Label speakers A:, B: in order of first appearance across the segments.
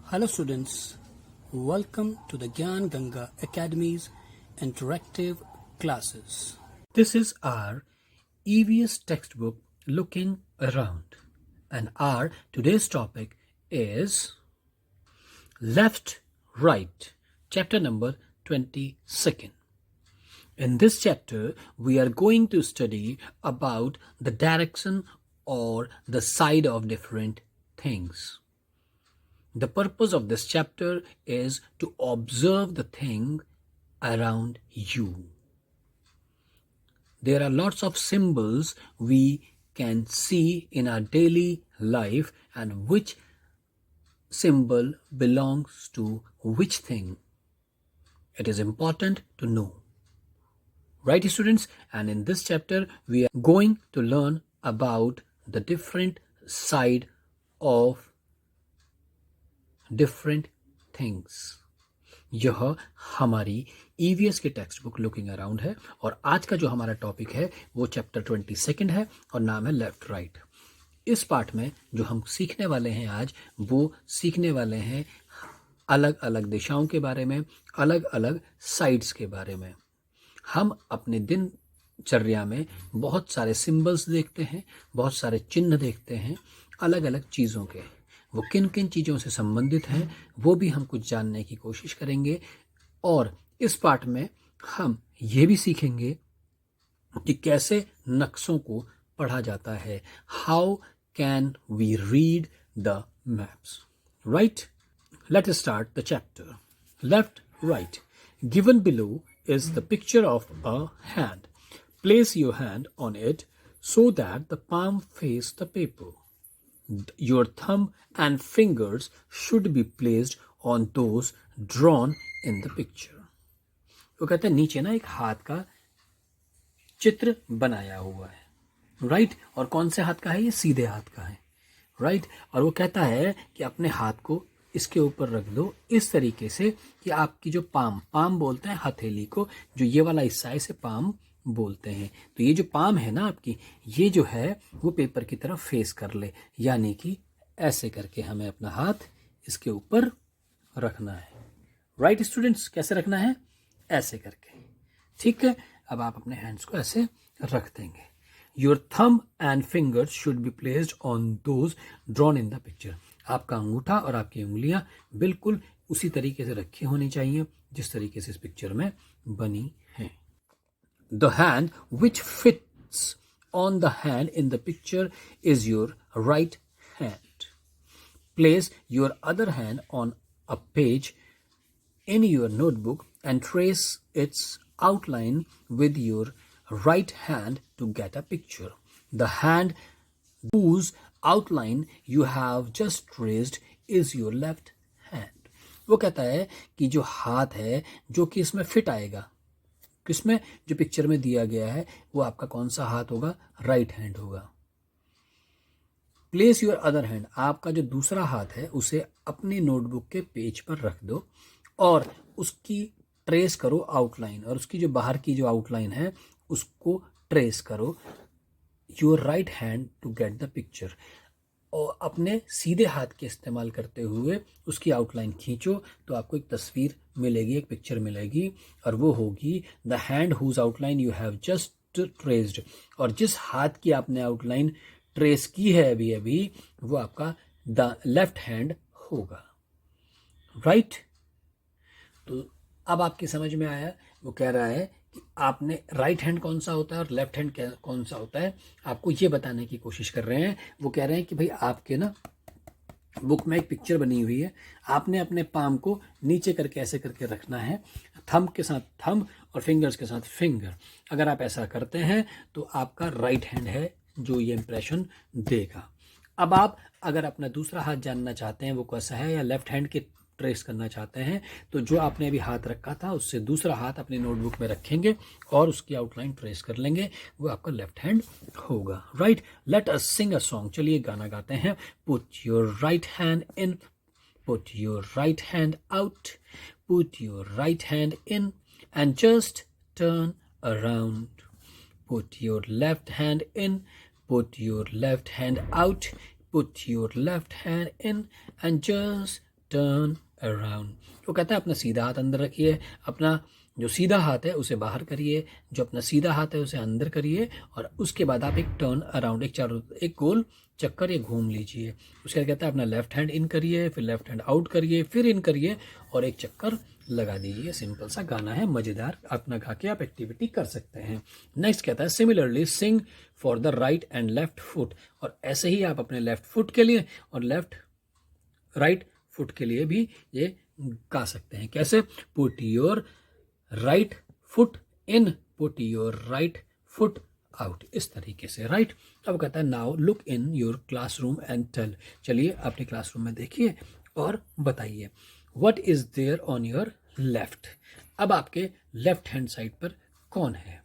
A: Hello students, welcome to the Gyan Ganga Academy's interactive classes. This is our EVS textbook Looking Around, and our today's topic is Left Right, chapter number 22nd. In this chapter, we are going to study about the direction or the side of different things. The purpose of this chapter is to observe the thing around you. There are lots of symbols we can see in our daily life, and which symbol belongs to which thing. It is important to know. Right, students? And in this chapter, we are going to learn about the different side of different things. यह हमारी EVS के text book looking around है और आज का जो हमारा topic है वो चैप्टर 22 है और नाम है लेफ्ट राइट। इस पार्ट में जो हम सीखने वाले हैं आज, वो सीखने वाले हैं अलग अलग दिशाओं के बारे में, अलग अलग साइड्स के बारे में। हम अपने दिनचर्या में बहुत सारे सिंबल्स देखते हैं, बहुत सारे चिन्ह देखते हैं अलग अलग चीज़ों के। वो किन किन चीज़ों से संबंधित हैं वो भी हम कुछ जानने की कोशिश करेंगे। और इस पार्ट में हम ये भी सीखेंगे कि कैसे नक्शों को पढ़ा जाता है। How can we read the maps, right? Let us start the chapter. Left right. Given below is the picture of a hand. Place your hand on it so that the palm face the paper. Your thumb and fingers should be placed on those drawn in the picture. वो कहते हैं नीचे ना एक हाथ का चित्र बनाया हुआ है, राइट? और कौन से हाथ का है? ये सीधे हाथ का है, राइट? और वो कहता है कि अपने हाथ को इसके ऊपर रख दो इस तरीके से कि आपकी जो पाम बोलते हैं हथेली को, जो ये वाला हिस्सा है इसे पाम बोलते हैं। तो ये जो पाम है ना आपकी, ये जो है वो पेपर की तरफ फेस कर ले, यानी कि ऐसे करके हमें अपना हाथ इसके ऊपर रखना है, राइट स्टूडेंट्स? कैसे रखना है? ऐसे करके, ठीक है? अब आप अपने हैंड्स को ऐसे रख देंगे। Your thumb and fingers should be placed on those drawn in the picture. आपका अंगूठा और आपकी उंगलियां बिल्कुल उसी तरीके से रखी होनी चाहिए जिस तरीके से इस पिक्चर में बनी है। The hand which fits on the hand in the picture is your right hand. Place your other hand on a page in your notebook and trace its outline with your right hand to get a picture. The hand whose outline you have just traced is your left hand. वो कहता है कि जो हाथ है जो कि इसमें फिट आएगा, किसमें? जो पिक्चर में दिया गया है, वो आपका कौन सा हाथ होगा? राइट हैंड होगा। Place your other hand. आपका जो दूसरा हाथ है उसे अपनी नोटबुक के पेज पर रख दो और उसकी ट्रेस करो आउटलाइन, और उसकी जो बाहर की जो आउटलाइन है उसको ट्रेस करो your right hand to get the picture. और अपने सीधे हाथ के इस्तेमाल करते हुए उसकी आउटलाइन खींचो तो आपको एक तस्वीर मिलेगी, एक पिक्चर मिलेगी, और वो होगी the hand whose outline you have just traced. और जिस हाथ की आपने आउटलाइन ट्रेस की है अभी अभी, वो आपका द लेफ्ट हैंड होगा, राइट? तो अब आपकी समझ में आया। वो कह रहा है कि आपने राइट हैंड कौन सा होता है और लेफ्ट हैंड कौन सा होता है, आपको ये बताने की कोशिश कर रहे हैं। वो कह रहे हैं कि भाई आपके ना बुक में एक पिक्चर बनी हुई है, आपने अपने पाम को नीचे करके ऐसे करके रखना है, थंब के साथ थंब और फिंगर्स के साथ फिंगर। अगर आप ऐसा करते हैं तो आपका राइट हैंड है जो ये इंप्रेशन देगा। अब आप अगर अपना दूसरा हाथ जानना चाहते हैं वो कैसा है, या लेफ्ट हैंड के ट्रेस करना चाहते हैं, तो जो आपने अभी हाथ रखा था उससे दूसरा हाथ अपनी नोटबुक में रखेंगे और उसकी आउटलाइन ट्रेस कर लेंगे, वो आपका लेफ्ट हैंड होगा, right? Let us sing a song. चलिए गाना गाते हैं। Put your right hand in, put your right hand out, put your right hand in and just turn around. Put your left hand in, put your left hand out, put your left hand in and just turn around. वो कहता है अपना सीधा हाथ अंदर रखिए, अपना जो सीधा हाथ है उसे बाहर करिए, जो अपना सीधा हाथ है उसे अंदर करिए, और उसके बाद आप एक टर्न अराउंड, एक गोल चक्कर ये घूम लीजिए। उसके बाद कहता है अपना लेफ्ट हैंड इन करिए, फिर लेफ्ट हैंड आउट करिए, फिर इन करिए और एक चक्कर लगा दीजिए। सिंपल सा गाना है, मज़ेदार, अपना गा के आप एक्टिविटी कर सकते हैं। नेक्स्ट कहता है similarly sing for the right and left foot. और ऐसे ही आप अपने लेफ्ट फुट के लिए और राइट फुट के लिए भी ये गा सकते हैं। कैसे? Put your right foot in, put your right foot out, इस तरीके से, राइट। अब कहता है now look in your classroom and tell. चलिए अपने क्लासरूम में देखिए और बताइए what is there on your left. अब आपके लेफ्ट हैंड साइड पर कौन है?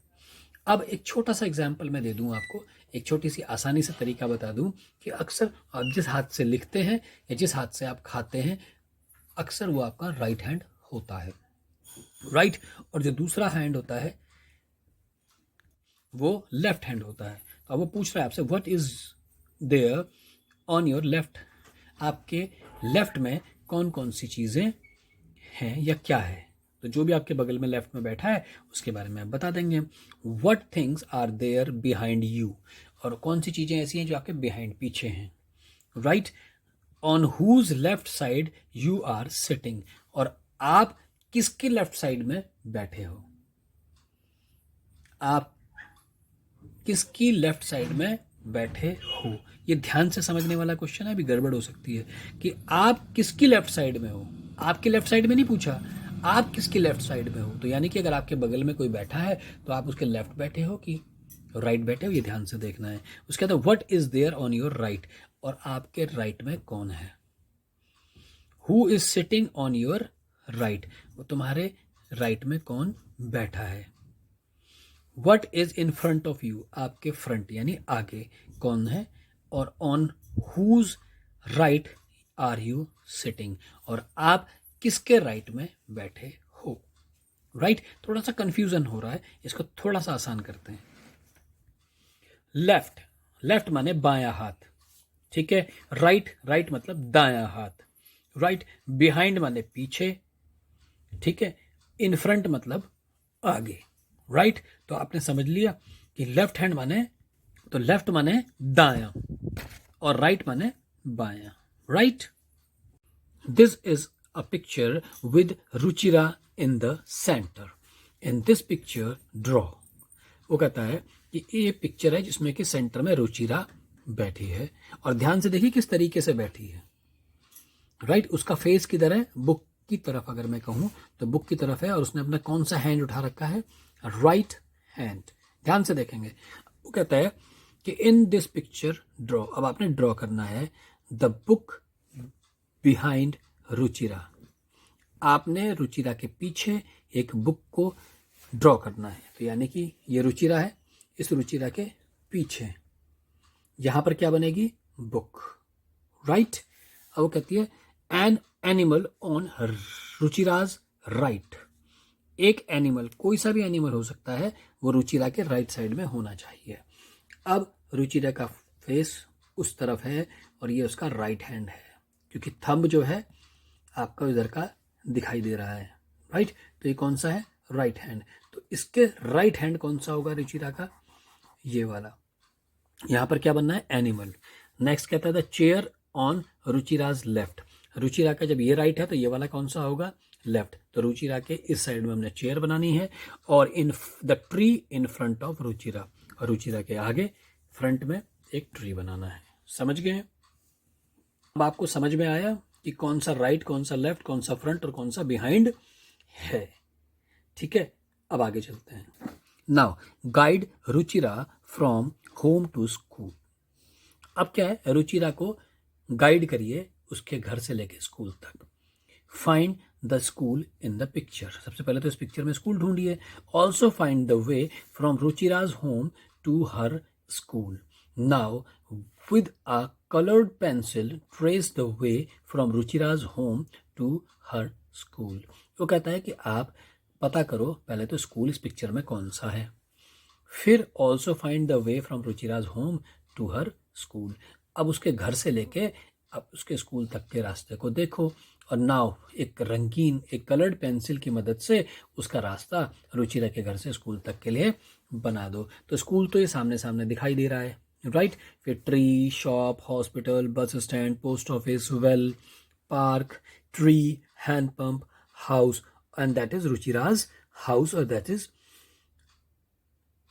A: अब एक छोटा सा एग्जाम्पल मैं दे दूं आपको, एक छोटी सी आसानी से तरीका बता दूं कि अक्सर आप जिस हाथ से लिखते हैं या जिस हाथ से आप खाते हैं, अक्सर वो आपका राइट हैंड होता है, राइट। और जो दूसरा हैंड होता है वो लेफ्ट हैंड होता है। तो अब वो पूछ रहा है आपसे what is there on your left. आपके लेफ्ट में कौन कौन सी चीज़ें हैं या क्या है? तो जो भी आपके बगल में लेफ्ट में बैठा है उसके बारे में आप बता देंगे। What things are there behind you. और कौन सी चीज़ें ऐसी हैं जो आपके बिहाइंड, पीछे हैं, right. On whose left side you are sitting. और आप किसके लेफ्ट साइड में बैठे हो? आप किसकी लेफ्ट साइड में बैठे हो? ये ध्यान से समझने वाला क्वेश्चन है, अभी गड़बड़ हो सकती है कि आप किसकी लेफ्ट साइड में हो। आपके लेफ्ट साइड में नहीं पूछा, आप किसकी लेफ्ट साइड में हो। तो यानी कि अगर आपके बगल में कोई बैठा है तो आप उसके लेफ्ट बैठे हो कि राइट बैठे हो, ये ध्यान से देखना है। उसके बाद what is there on your right. और आपके राइट में कौन है? Who is sitting on your right. वो तुम्हारे राइट में कौन बैठा है? What is in front of you. आपके फ्रंट यानी आगे कौन है? और on whose right are you sitting. और आप किसके राइट में बैठे हो, राइट। थोड़ा सा कंफ्यूजन हो रहा है, इसको थोड़ा सा आसान करते हैं। लेफ्ट, लेफ्ट माने बायां हाथ, ठीक है। राइट, राइट मतलब दायां हाथ, राइट। बिहाइंड माने पीछे, ठीक है। इन फ्रंट मतलब आगे, राइट। तो आपने समझ लिया कि लेफ्ट हैंड माने, तो लेफ्ट माने दायां और राइट माने बायां, right. This is a picture with Ruchira in the centre. In this picture draw. वो कहता है कि ये पिक्चर है जिसमें कि सेंटर में रुचिरा बैठी है, और ध्यान से देखिए किस तरीके से बैठी है, राइट। उसका फेस किधर है? बुक की तरफ। अगर मैं कहूं तो बुक की तरफ है, और उसने अपना कौन सा हैंड उठा रखा है? Right hand. ध्यान से देखेंगे। वो कहता है कि इन दिस पिक्चर ड्रॉ। अब आपने ड्रॉ करना है द बुक बिहाइंड रुचिरा। आपने रुचिरा के पीछे एक बुक को ड्रॉ करना है। तो यानी कि ये रुचिरा है, इस रुचिरा के पीछे यहां पर क्या बनेगी? Book, right. अब वो कहती है an animal on Ruchiraj right. एक एनिमल, कोई सा भी एनिमल हो सकता है, वो रुचिरा के राइट साइड में होना चाहिए। अब रुचिरा का फेस उस तरफ है और ये उसका राइट हैंड है, क्योंकि थंब जो है आपका इधर का दिखाई दे रहा है, राइट। तो ये कौन सा है? Right hand. तो इसके राइट हैंड कौन सा होगा रुचिरा का? ये वाला। यहां पर क्या बनना है? एनिमल। नेक्स्ट कहता है the chair on Ruchira's left. Ruchira का जब ये राइट है तो ये वाला कौन सा होगा? लेफ्ट। तो रुचिरा के इस साइड में हमने चेयर बनानी है, और in the tree in front of Ruchira. और रुचिरा के आगे फ्रंट में एक ट्री बनाना है। समझ गए? अब आपको समझ में आया कि कौन सा राइट, कौन सा लेफ्ट, कौन सा फ्रंट और कौन सा बिहाइंड है, ठीक है। अब आगे चलते हैं। Now guide Ruchira from home to school. अब क्या है? रुचिरा को गाइड करिए उसके घर से लेके स्कूल तक। Find the school in the picture. सबसे पहले तो इस पिक्चर में स्कूल ढूंढिए। Also find the way from Ruchira's home to her school. Now with a colored pencil trace the way from Ruchira's home to her school. वो कहता है कि आप पता करो पहले तो स्कूल इस पिक्चर में कौन सा है, फिर also find the way from Ruchira's home to her school. अब उसके घर से लेके अब उसके स्कूल तक के रास्ते को देखो और नाव एक रंगीन एक कलर्ड पेंसिल की मदद से उसका रास्ता रुचिरा के घर से स्कूल तक के लिए बना दो। तो स्कूल तो ये सामने सामने दिखाई दे रहा है, राइट। फिर tree, shop, hospital, bus stand, post office, well, park, tree, hand pump, house, and that is Ruchira's house और दैट इज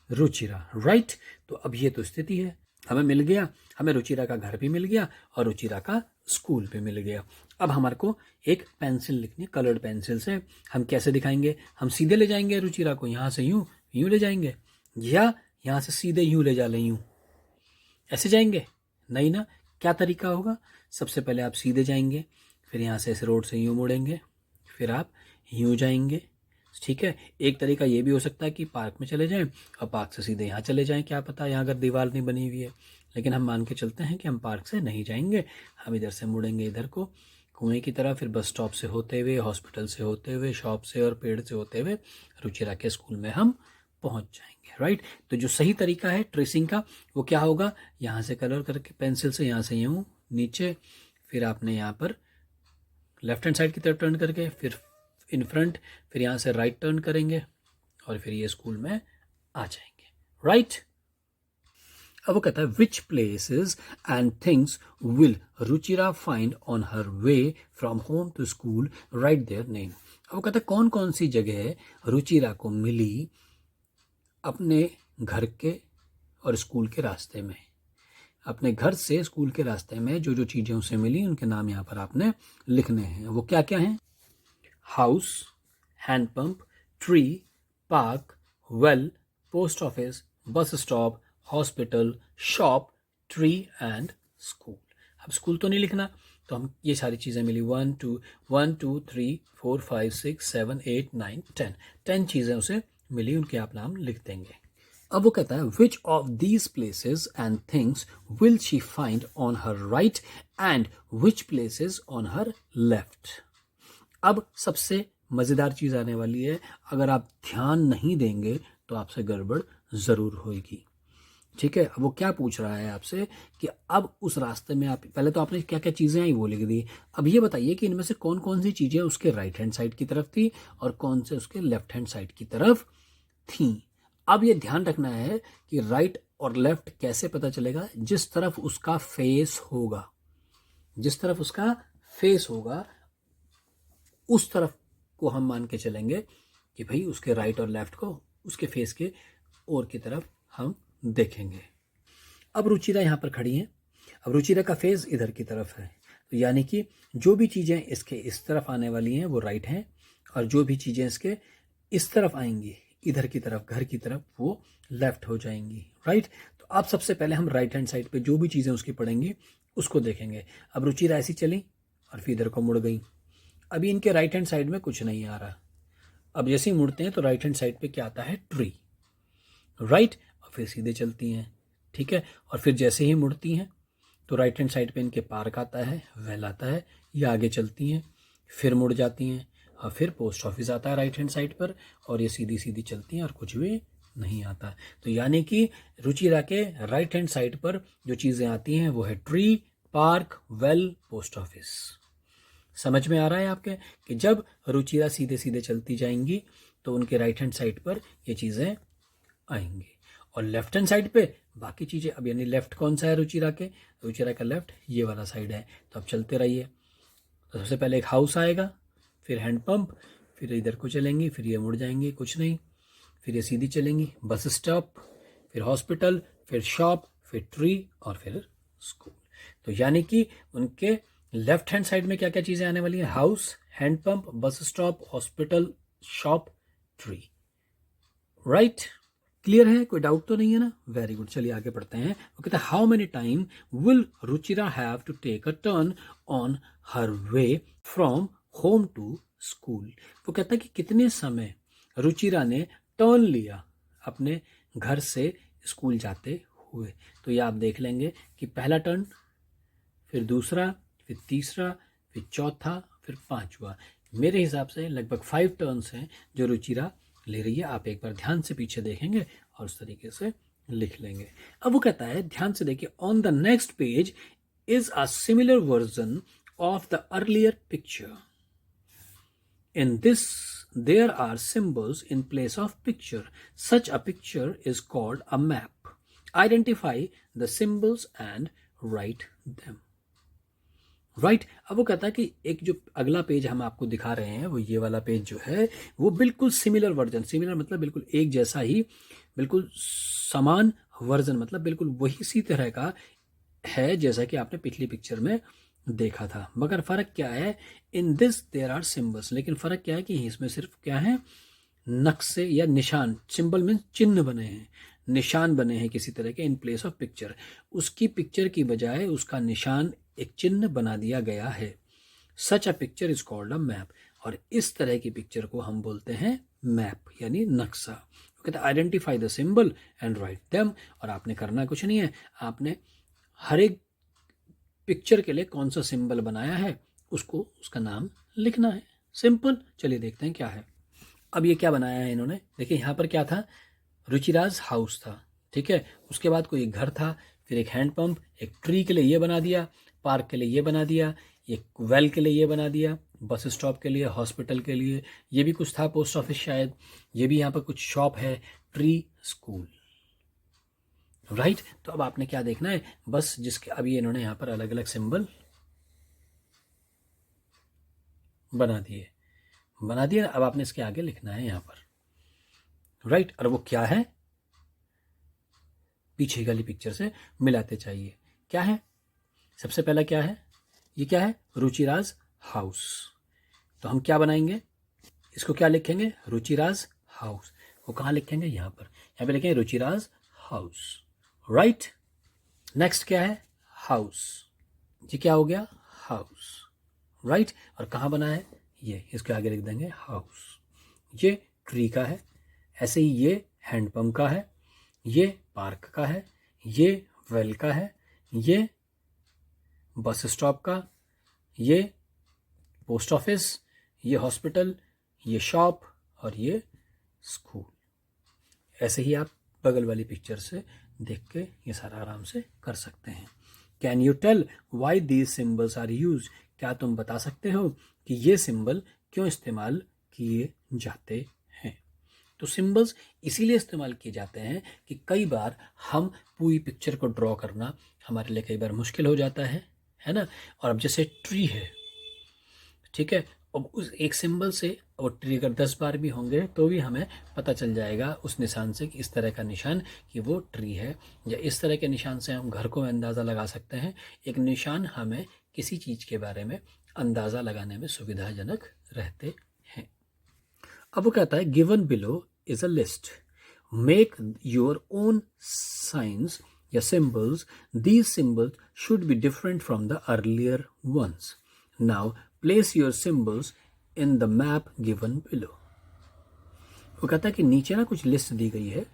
A: रुचिरा, राइट। तो अब ये तो स्थिति है, हमें मिल गया, हमें रुचिरा का घर भी मिल गया और रुचिरा का स्कूल भी मिल गया। अब हमारे को एक पेंसिल लिखनी, कलर्ड पेंसिल से। हम कैसे दिखाएंगे? हम सीधे ले जाएंगे रुचिरा को, यहाँ से यूं यूं ले जाएंगे, या यहाँ से सीधे यूं ले जा लें, यूं ऐसे जाएंगे? नहीं ना। क्या तरीका होगा? सबसे पहले आप सीधे जाएंगे, फिर यहाँ से इस रोड से यूं मुड़ेंगे, फिर आप यूं जाएंगे, ठीक है। एक तरीका ये भी हो सकता है कि पार्क में चले जाएं और पार्क से सीधे यहाँ चले जाएं, क्या पता यहाँ अगर दीवार नहीं बनी हुई है। लेकिन हम मान के चलते हैं कि हम पार्क से नहीं जाएंगे, हम इधर से मुड़ेंगे इधर को कुएं की तरफ, फिर बस स्टॉप से होते हुए, हॉस्पिटल से होते हुए, शॉप से और पेड़ से होते हुए रुचिरा के स्कूल में हम पहुंच जाएंगे, राइट। तो जो सही तरीका है ट्रेसिंग का वो क्या होगा? यहाँ से कलर करके पेंसिल से यहाँ से यूँ नीचे, फिर आपने यहाँ पर लेफ्ट हैंड साइड की तरफ टर्न करके फिर इन फ्रंट, फिर यहाँ से राइट टर्न करेंगे और फिर ये स्कूल में आ जाएंगे, राइट। अब वो कहता है which places and things will Ruchira find on her way from home to school, right their name. अब वो कहता है कौन कौन सी जगह रुचिरा को मिली अपने घर के और स्कूल के रास्ते में। अपने घर से स्कूल के रास्ते में जो जो चीज़ें उसे मिली उनके नाम यहाँ पर आपने लिखने हैं। वो क्या क्या हैं? House, hand pump, tree, park, well, post office, bus stop, hospital, shop, tree and school. अब स्कूल तो नहीं लिखना, तो हम ये सारी चीज़ें मिली 1 2 3 4 5 6 7 8 9 10 चीज़ें उसे मिली, उनके आप नाम लिख देंगे। अब वो कहता है which of these places and things will she find on her right and which places on her left. अब सबसे मज़ेदार चीज़ आने वाली है, अगर आप ध्यान नहीं देंगे तो आपसे गड़बड़ ज़रूर होगी, ठीक है। अब वो क्या पूछ रहा है आपसे कि अब उस रास्ते में आप, पहले तो आपने क्या क्या चीज़ें आई वो लिख दी, अब ये बताइए कि इनमें से कौन कौन सी चीज़ें उसके राइट हैंड साइड की तरफ थी और कौन से उसके लेफ्ट हैंड साइड की तरफ थी। अब ये ध्यान रखना है कि राइट और लेफ्ट कैसे पता चलेगा? जिस तरफ उसका फेस होगा, जिस तरफ उसका फेस होगा उस तरफ को हम मान के चलेंगे कि भाई उसके राइट और लेफ्ट को उसके फेस के ओर की तरफ हम देखेंगे। अब रुचिरा यहाँ पर खड़ी है, अब रुचिरा का फेस इधर की तरफ है, तो यानी कि जो भी चीज़ें इसके इस तरफ आने वाली हैं वो राइट हैं और जो भी चीज़ें इसके इस तरफ आएंगी इधर की तरफ घर की तरफ वो लेफ्ट हो जाएंगी, राइट। तो अब सबसे पहले हम राइट हैंड साइड पे जो भी चीज़ें उसकी पड़ेंगी उसको देखेंगे। अब रुचिरा ऐसी चली और फिर इधर को मुड़ गई, अभी इनके राइट हैंड साइड में कुछ नहीं आ रहा। अब जैसे ही मुड़ते हैं तो राइट हैंड साइड पे क्या आता है? Tree, right. और फिर सीधे चलती हैं, ठीक है। और फिर जैसे ही मुड़ती हैं तो राइट हैंड साइड पे इनके पार्क आता है, वेल आता है, ये आगे चलती हैं, फिर मुड़ जाती हैं और फिर पोस्ट ऑफिस आता है राइट हैंड साइड पर और ये सीधी सीधी चलती हैं और कुछ भी नहीं आता। तो यानी कि रुचिरा के राइट हैंड साइड पर जो चीज़ें आती हैं वो है tree, park, well, post office. समझ में आ रहा है आपके कि जब रुचिरा सीधे सीधे चलती जाएंगी तो उनके राइट हैंड साइड पर ये चीज़ें आएंगी और लेफ्ट हैंड साइड पे बाकी चीज़ें। अब यानी लेफ्ट कौन सा है रुचिरा के? रुचिरा का लेफ्ट ये वाला साइड है। तो अब चलते रहिए, तो सबसे पहले एक हाउस आएगा, फिर हैंड पंप, फिर इधर को चलेंगी, फिर ये मुड़ जाएंगी, कुछ नहीं, फिर ये सीधी चलेंगी, बस स्टॉप, फिर हॉस्पिटल, फिर शॉप, फिर ट्री और फिर स्कूल। तो यानी कि उनके लेफ्ट हैंड साइड में क्या क्या चीज़ें आने वाली हैं? House, hand pump, bus stop, hospital, shop, tree, right. Clear है? कोई डाउट तो नहीं है ना? वेरी गुड, चलिए आगे बढ़ते हैं। वो कहता है how many time will Ruchira have to take a turn on her way from home to school. वो कहता है कि कितने समय रुचिरा ने टर्न लिया अपने घर से स्कूल जाते हुए। तो ये आप देख लेंगे कि पहला टर्न, फिर दूसरा, फिर तीसरा, फिर चौथा, फिर पांचवा। मेरे हिसाब से लगभग 5 टर्न्स हैं जो रुचिरा ले रही है। आप एक बार ध्यान से पीछे देखेंगे और उस तरीके से लिख लेंगे। अब वो कहता है ध्यान से देखिए, on the next page is a similar version of the earlier picture. In this, there are symbols in place of picture. Such a picture is called a map. Identify the symbols and write them. Right अब वो कहता है कि एक जो अगला page हम आपको दिखा रहे हैं वो ये वाला पेज जो है वो बिल्कुल सिमिलर वर्जन, सिमिलर मतलब बिल्कुल एक जैसा ही, बिल्कुल समान वर्जन मतलब बिल्कुल वही इसी तरह का है जैसा कि आपने पिछली पिक्चर में देखा था। मगर फर्क क्या है, in this there are symbols, लेकिन फर्क क्या है कि इसमें सिर्फ क्या है, नक्शे या निशान, सिंबल मीन्स चिन्ह बने हैं, निशान बने हैं किसी तरह के इन प्लेस ऑफ पिक्चर। उसकी पिक्चर की बजाय उसका निशान एक चिन्ह बना दिया गया है। Such a picture is called a map, और इस तरह की पिक्चर को हम बोलते हैं मैप यानी नक्शा। कहते हैं identify the symbol and write them, और आपने करना कुछ नहीं है, आपने हर एक पिक्चर के लिए कौन सा सिंबल बनाया है उसको उसका नाम लिखना है। सिंपल। चलिए देखते हैं क्या है। अब ये क्या बनाया है इन्होंने, देखिए यहाँ पर क्या था, रुचिराज हाउस था, ठीक है। उसके बाद कोई एक घर था, फिर एक हैंडपंप, एक ट्री के लिए ये बना दिया, पार्क के लिए ये बना दिया, एक वेल के लिए ये बना दिया, बस स्टॉप के लिए, हॉस्पिटल के लिए ये भी कुछ था, पोस्ट ऑफिस शायद, ये भी यहाँ पर कुछ शॉप है, ट्री, स्कूल। राइट तो अब आपने क्या देखना है, बस जिसके अभी इन्होंने यहाँ पर अलग अलग सिंबल बना दिए, अब आपने इसके आगे लिखना है यहाँ पर। राइट और वो क्या है, पीछे वाली पिक्चर से मिलाते चाहिए। क्या है, सबसे पहला क्या है, ये क्या है, रुचिराज हाउस। तो हम क्या बनाएंगे, इसको क्या लिखेंगे, रुचिराज हाउस। वो कहाँ लिखेंगे, यहाँ पे लिखेंगे रुचिराज हाउस। राइट नेक्स्ट क्या है, हाउस, ये क्या हो गया, हाउस। राइट और कहाँ बना है, ये इसके आगे लिख देंगे हाउस। ये ट्री का है, ऐसे ही ये हैंडपंप का है, ये पार्क का है, ये वेल का है, ये बस स्टॉप का, ये पोस्ट ऑफिस, ये हॉस्पिटल, ये शॉप और ये स्कूल। ऐसे ही आप बगल वाली पिक्चर से देख के ये सारा आराम से कर सकते हैं। Can you tell why these symbols are use, क्या तुम बता सकते हो कि ये सिंबल क्यों इस्तेमाल किए जाते हैं। तो सिंबल्स इसीलिए इस्तेमाल किए जाते हैं कि कई बार हम पूरी पिक्चर को ड्रॉ करना हमारे लिए कई बार मुश्किल हो जाता है ना। और अब जैसे ट्री है, ठीक है, अब उस एक सिंबल से और ट्री अगर 10 बार भी होंगे तो भी हमें पता चल जाएगा उस निशान से कि इस तरह का निशान कि वो ट्री है, या इस तरह के निशान से हम घर को अंदाज़ा लगा सकते हैं। एक निशान हमें किसी चीज़ के बारे में अंदाज़ा लगाने में सुविधाजनक रहते हैं। अब वो कहता है given below is a list, make your own signs या symbols, these symbols should be different from the earlier ones, now place your symbols in the map given below. वो कहता है कि नीचे ना कुछ लिस्ट दी गई है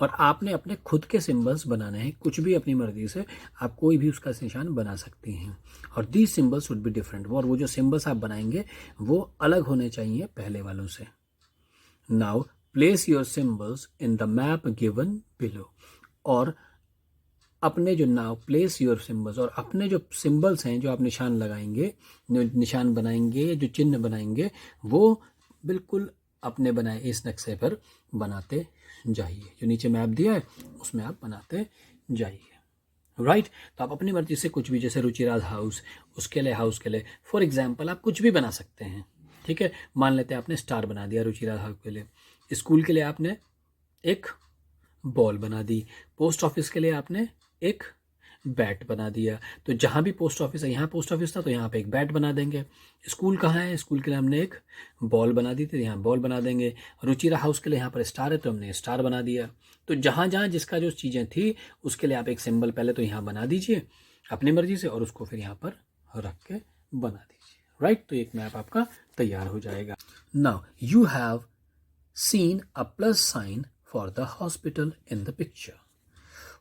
A: और आपने अपने खुद के सिंबल्स बनाने हैं, कुछ भी अपनी मर्जी से आप कोई भी उसका निशान बना सकती हैं। और these symbols should be different, और वो जो सिंबल्स आप बनाएंगे वो अलग होने चाहिए पहले वालों से। Now place your symbols in the map given below, और अपने जो नाउ प्लेस योर सिंबल्स, और अपने जो सिंबल्स हैं जो आप निशान लगाएंगे, जो निशान बनाएंगे, जो चिन्ह बनाएंगे, वो बिल्कुल अपने बनाए इस नक्शे पर बनाते जाइए। जो नीचे मैप दिया है उसमें आप बनाते जाइए। राइट तो आप अपनी मर्जी से कुछ भी, जैसे रुचिराज हाउस, उसके लिए हाउस के लिए फॉर एग्जाम्पल आप कुछ भी बना सकते हैं। ठीक है, मान लेते हैं आपने स्टार बना दिया रुचिराज हाउस के लिए, स्कूल के लिए आपने एक बॉल बना दी, पोस्ट ऑफिस के लिए आपने एक बैट बना दिया। तो जहाँ भी पोस्ट ऑफिस है, यहाँ पोस्ट ऑफिस था तो यहाँ पे एक बैट बना देंगे। स्कूल कहाँ है, स्कूल के लिए हमने एक बॉल बना दी थी, यहाँ बॉल बना देंगे। रुचिरा हाउस के लिए यहाँ पर स्टार है तो हमने स्टार बना दिया। तो जहाँ जहाँ जिसका जो चीज़ें थी उसके लिए आप एक सिंबल पहले तो यहाँ बना दीजिए अपनी मर्जी से, और उसको फिर यहाँ पर रख के बना दीजिए। राइट तो एक मैप आपका तैयार हो जाएगा। Now you have seen a plus sign for the hospital in the picture.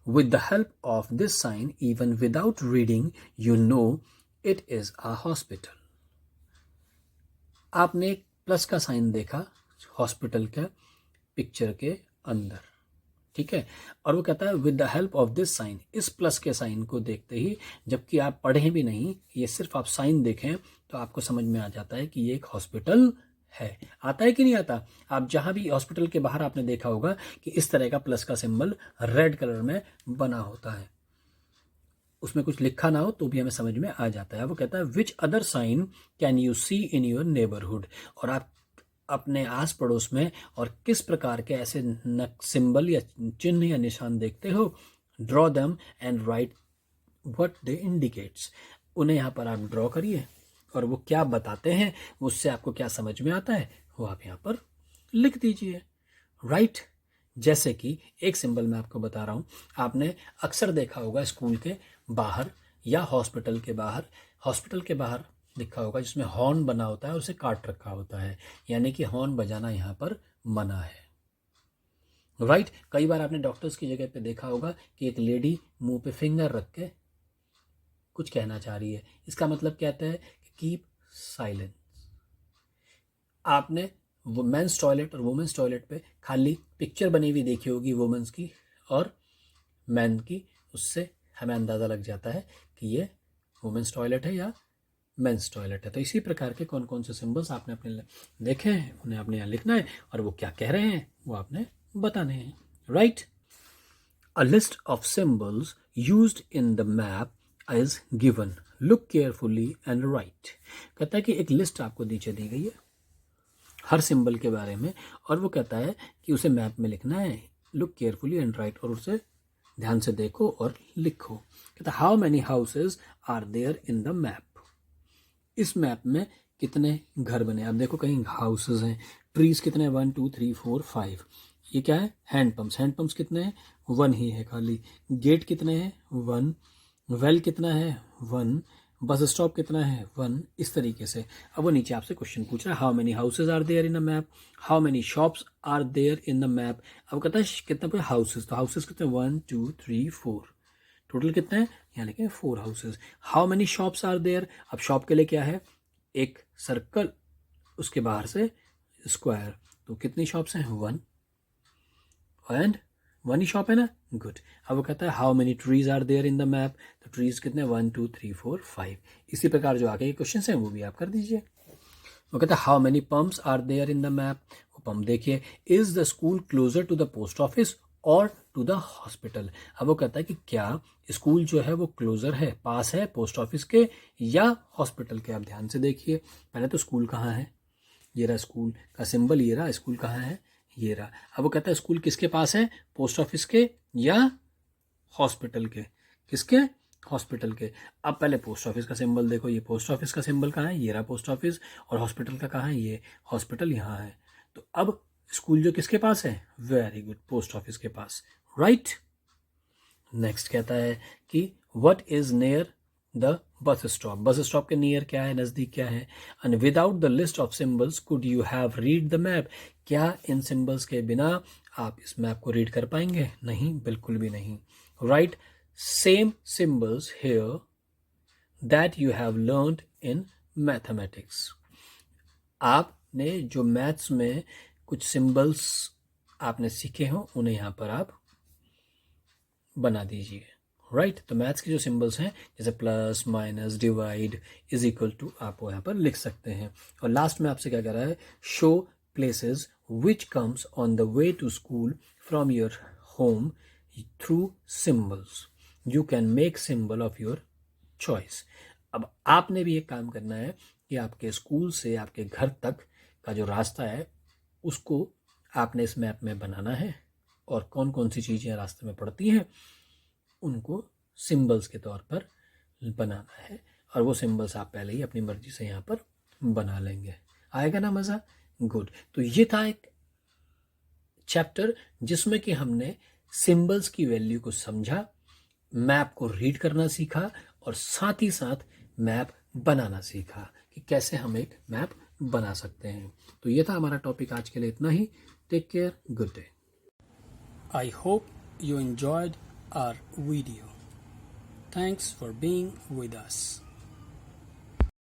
A: With the help of this sign, even without reading, you know it is a hospital. आपने एक प्लस का sign देखा hospital के picture के अंदर, ठीक है। और वो कहता है with the help of this sign, इस प्लस के साइन को देखते ही, जबकि आप पढ़ें भी नहीं, ये सिर्फ आप साइन देखें तो आपको समझ में आ जाता है कि ये एक हॉस्पिटल है। आता है कि नहीं आता? आप जहां भी हॉस्पिटल के बाहर आपने देखा होगा कि इस तरह का प्लस का सिंबल रेड कलर में बना होता है, उसमें कुछ लिखा ना हो तो भी हमें समझ में आ जाता है। वो कहता है which other sign can you see in your neighbourhood, और आप अपने आस पड़ोस में और किस प्रकार के ऐसे सिंबल या चिन्ह या निशान देखते हो, draw them and right what they indicates, उन्हें यहाँ पर आप ड्रॉ करिए और वो क्या बताते हैं, उससे आपको क्या समझ में आता है वो आप यहाँ पर लिख दीजिए। राइट जैसे कि एक सिंबल मैं आपको बता रहा हूँ, आपने अक्सर देखा होगा स्कूल के बाहर या हॉस्पिटल के बाहर लिखा होगा जिसमें हॉर्न बना होता है और उसे काट रखा होता है, यानी कि हॉर्न बजाना यहाँ पर मना है। राइट कई बार आपने डॉक्टर्स की जगह पे देखा होगा कि एक लेडी मुंह पे फिंगर रख के कुछ कहना चाह रही है, इसका मतलब कहता है कि कीप साइलेंस। आपने वो मेंस टॉयलेट और वुमेन्स टॉयलेट पे खाली पिक्चर बनी हुई देखी होगी वुमेन्स की और मैन की, उससे हमें अंदाज़ा लग जाता है कि ये वुमेन्स टॉयलेट है या मेंस टॉयलेट है। तो इसी प्रकार के कौन कौन से सिंबल्स आपने अपने देखे हैं उन्हें आपने यहाँ लिखना है और वो क्या कह रहे हैं वो आपने बताने हैं। Right a list of symbols used in the map is given, look carefully and right. कहता है कि एक लिस्ट आपको नीचे दी गई है हर सिंबल के बारे में और वो कहता है कि उसे मैप में लिखना है, लुक केयरफुली एंड राइट, और उसे ध्यान से देखो और लिखो। कहता है how many houses are there in the map, इस मैप में कितने घर बने। आप देखो कहीं हाउसेज हैं, ट्रीज कितने हैं 1 2 3 4 5, ये क्या है हैंडपम्प्स कितने हैं 1 ही है खाली, गेट कितने हैं 1, वेल कितना है 1, बस स्टॉप कितना है 1, इस तरीके से। अब वो नीचे आपसे क्वेश्चन पूछ रहा है how many houses are there in a map, how many shops are there in the map. अब कहता है कितना पूरे हाउसेज, तो हाउसेज कितने 1 2 3 4, टोटल कितने हैं यहाँ लिखे 4 houses. How many shops are there, अब शॉप के लिए क्या है एक सर्कल, उसके बाहर से स्क्वायर, तो कितनी शॉप्स हैं 1 एंड 1 ही शॉप है ना, गुड। अब वो कहता है how many trees are there in the map, तो ट्रीज कितने 1 2 3 4 5। इसी प्रकार जो आगे के क्वेश्चन हैं वो भी आप कर दीजिए। वो कहता है how many pumps are there in the map, वो पंप देखिए, is the school closer to the post office और टू द हॉस्पिटल। अब वो कहता है कि क्या स्कूल जो है वो क्लोजर है, पास है पोस्ट ऑफिस के या हॉस्पिटल के। आप ध्यान से देखिए, पहले तो स्कूल कहाँ है, ये रहा स्कूल का सिंबल, ये रहा स्कूल कहाँ है, ये रहा। अब वो कहता है स्कूल किसके पास है, पोस्ट ऑफिस के या हॉस्पिटल के, किसके, हॉस्पिटल के। अब पहले पोस्ट ऑफिस का सिंबल देखो, ये पोस्ट ऑफिस का सिंबल कहाँ है, ये रहा पोस्ट ऑफिस, और हॉस्पिटल का कहाँ है, ये हॉस्पिटल यहाँ है। तो अब स्कूल जो किसके पास है, वेरी गुड, पोस्ट ऑफिस के पास। राइट नेक्स्ट कहता है कि what is near the bus stop, bus stop के नियर क्या है, नज़दीक क्या है। And without the list of symbols could you have read the map, क्या इन सिंबल्स के बिना आप इस मैप को रीड कर पाएंगे, नहीं, बिल्कुल भी नहीं। Right same symbols here that you have learned in mathematics, आपने जो मैथ्स में कुछ सिंबल्स आपने सीखे हो उन्हें यहाँ पर आप बना दीजिए। राइट तो मैथ्स के जो सिंबल्स हैं जैसे plus minus divide is equal to, आप वो यहाँ पर लिख सकते हैं। और लास्ट में आपसे क्या कह रहा है, show places which comes on the way to school from your home through symbols, you can make symbol of your choice. अब आपने भी एक काम करना है कि आपके स्कूल से आपके घर तक का जो रास्ता है उसको आपने इस मैप में बनाना है, और कौन कौन सी चीज़ें रास्ते में पड़ती हैं उनको सिंबल्स के तौर पर बनाना है, और वो सिंबल्स आप पहले ही अपनी मर्जी से यहाँ पर बना लेंगे। आएगा ना मज़ा, गुड। तो ये था एक चैप्टर जिसमें कि हमने सिंबल्स की वैल्यू को समझा, मैप को रीड करना सीखा और साथ ही साथ मैप बनाना सीखा कि कैसे हम एक मैप बना सकते हैं। तो ये था हमारा टॉपिक आज के लिए, इतना ही। Take care, good day. I hope you enjoyed our video. Thanks for being with us.